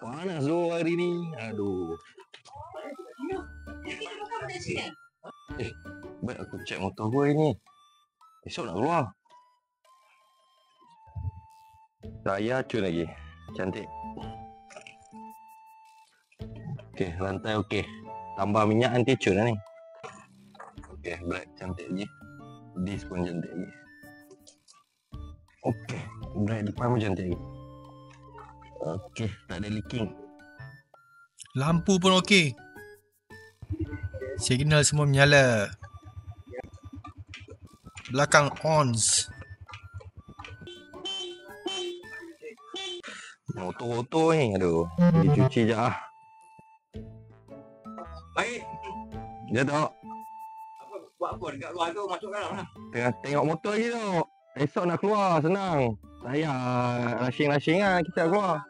Panas tu hari ni. Aduh. Baik aku cek motor gue ini. Esok nak keluar. Saya cun lagi. Cantik. Okey, lantai okey. Tambah minyak nanti cun lah ni. Okey, black cantik lagi. Dis pun cantik lagi. Okey, black depan pun cantik lagi. Okey, tak ada leaking. Lampu pun okey. Signal semua menyala. Belakang ons. Motor-motor ni, aduh. Dicuci je lah. Baik. Ya tak? Buat apa dekat luar tu, masuk dalam lah. Tengah tengok motor lagi tu. Esok nak keluar, senang. Tak payah rushing-rushing lah kita keluar.